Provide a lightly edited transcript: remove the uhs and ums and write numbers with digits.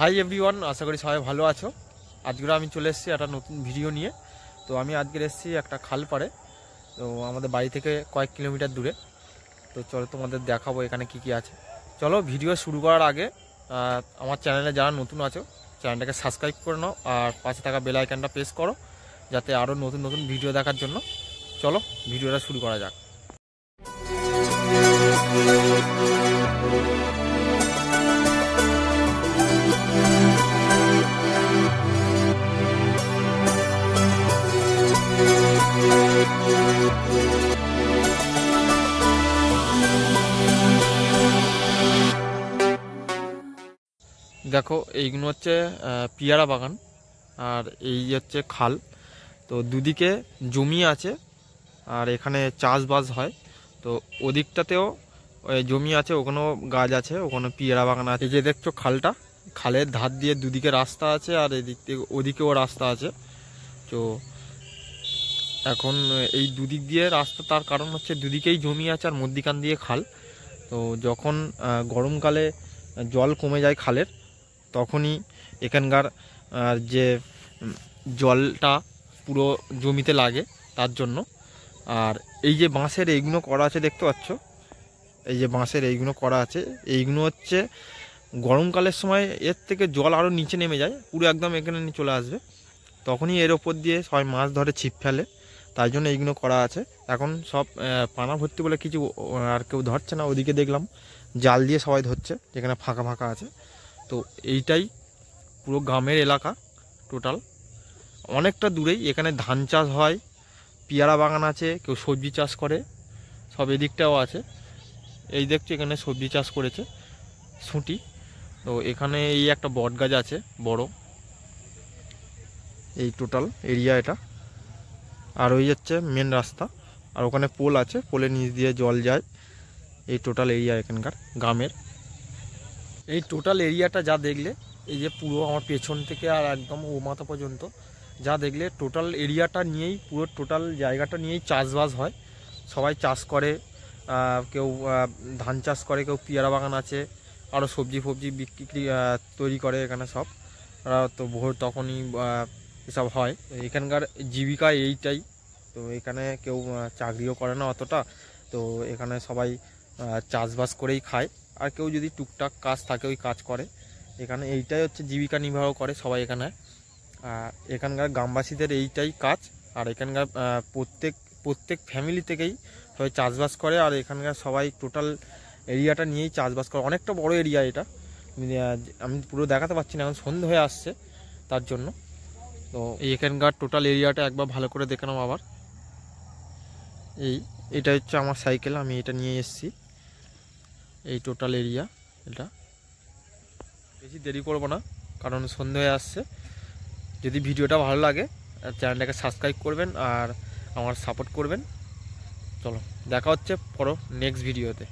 Hi everyone, আশা করি সবাই ভালো আছো। আজকে আমি চলে এসেছি একটা নতুন ভিডিও নিয়ে। তো আমি আজকে এসেছি একটা খাল পাড়ে, তো আমাদের বাড়ি থেকে কয়েক কিলোমিটার দূরে। তো চলো তোমাদের দেখাবো এখানে কি কি আছে। চলো ভিডিও শুরু করার আগে আমার চ্যানেলে যারা নতুন আছো চ্যানেলটাকে সাবস্ক্রাইব করে নাও, আর পাশে থাকা বেল আইকনটা প্রেস করো যাতে আরও নতুন নতুন ভিডিও দেখার জন্য। চলো ভিডিওটা শুরু করা যাক। দেখো এইগুলো হচ্ছে পিয়ারা বাগান, আর এই হচ্ছে খাল। তো দুদিকে জমি আছে আর এখানে চাষবাস হয়। তো ওদিকটাতেও জমি আছে, ওখানেও গাছ আছে, ওখানে পিয়ারা বাগান আছে। এই যে দেখছো খালটা, খালের ধার দিয়ে দুদিকে রাস্তা আছে আর এদিক থেকে ওদিকেও রাস্তা আছে। তো এখন এই দুদিক দিয়ে রাস্তা, তার কারণ হচ্ছে দুদিকেই জমি আছে আর মধ্যিখান দিয়ে খাল। তো যখন গরমকালে জল কমে যায় খালের, তখনই এখানকার যে জলটা পুরো জমিতে লাগে তার জন্য। আর এই যে বাঁশের এইগুলো করা আছে দেখতে পাচ্ছ, এই যে বাঁশের এইগুলো করা আছে, এইগুলো হচ্ছে গরমকালের সময় এর থেকে জল আরও নিচে নেমে যায়, পুরো একদম এখানে চলে আসবে, তখনই এর ওপর দিয়ে সবাই মাছ ধরে ছিপ ফেলে, তাই জন্য এইগুলো করা আছে। এখন সব পানা ভর্তি বলে কিছু আর কেউ ধরছে না, ওদিকে দেখলাম জাল দিয়ে সবাই ধরছে যেখানে ফাঁকা ফাঁকা আছে। তো এইটাই পুরো গ্রামের এলাকা টোটাল, অনেকটা দূরেই। এখানে ধান চাষ হয়, পিয়ারা বাগান আছে, কেউ সবজি চাষ করে, সব এদিকটাও আছে। এই দেখছি এখানে সবজি চাষ করেছে ছুটি। তো এখানে এই একটা বট গাছ আছে বড়, এই টোটাল এরিয়া এটা। আর ওই হচ্ছে মেন রাস্তা, আর ওখানে পোল আছে, পোলের নিচ দিয়ে জল যায়। এই টোটাল এরিয়া এখানকার গ্রামের। এই টোটাল এরিয়াটা যা দেখলে, এই যে পুরো আমার পেছন থেকে আর একদম ও মাথা পর্যন্ত যা দেখলে, টোটাল এরিয়াটা নিয়েই, পুরো টোটাল জায়গাটা নিয়েই চাষবাস হয়। সবাই চাষ করে, কেউ ধান চাষ করে, কেউ পিয়ারা বাগান আছে, আরও সবজি ফবজি বিক্রি তৈরি করে এখানে সব। তো ভোর তখনই এসব হয়। এখানকার জীবিকা এইটাই। তো এখানে কেউ চাকরিও করে না অতটা, তো এখানে সবাই চাষবাস করেই খায়। আর কেউ যদি টুকটাক কাজ থাকে ওই কাজ করে। এখানে এইটাই হচ্ছে জীবিকা নির্বাহ করে সবাই এখানে। এখানকার গ্রামবাসীদের এইটাই কাজ। আর এখানকার প্রত্যেক ফ্যামিলি থেকেই সবাই চাষবাস করে। আর এখানকার সবাই টোটাল এরিয়াটা নিয়েই চাষবাস করে, অনেকটা বড় এরিয়া এটা। আমি পুরো দেখাতে পারছি না, এখন সন্ধে হয়ে আসছে তার জন্য। তো এখানকার টোটাল এরিয়াটা একবার ভালো করে দেখে নাও আবার। এটা হচ্ছে আমার সাইকেল, আমি এটা নিয়ে এসেছি। এই টোটাল এরিয়া এটা। বেশি দেরি করব না, কারণ সন্ধে হয়ে আসছে। যদি ভিডিওটা ভালো লাগে চ্যানেলটাকে সাবস্ক্রাইব করবেন আর আমার সাপোর্ট করবেন। চলো দেখা হচ্ছে পরে নেক্সট ভিডিওতে।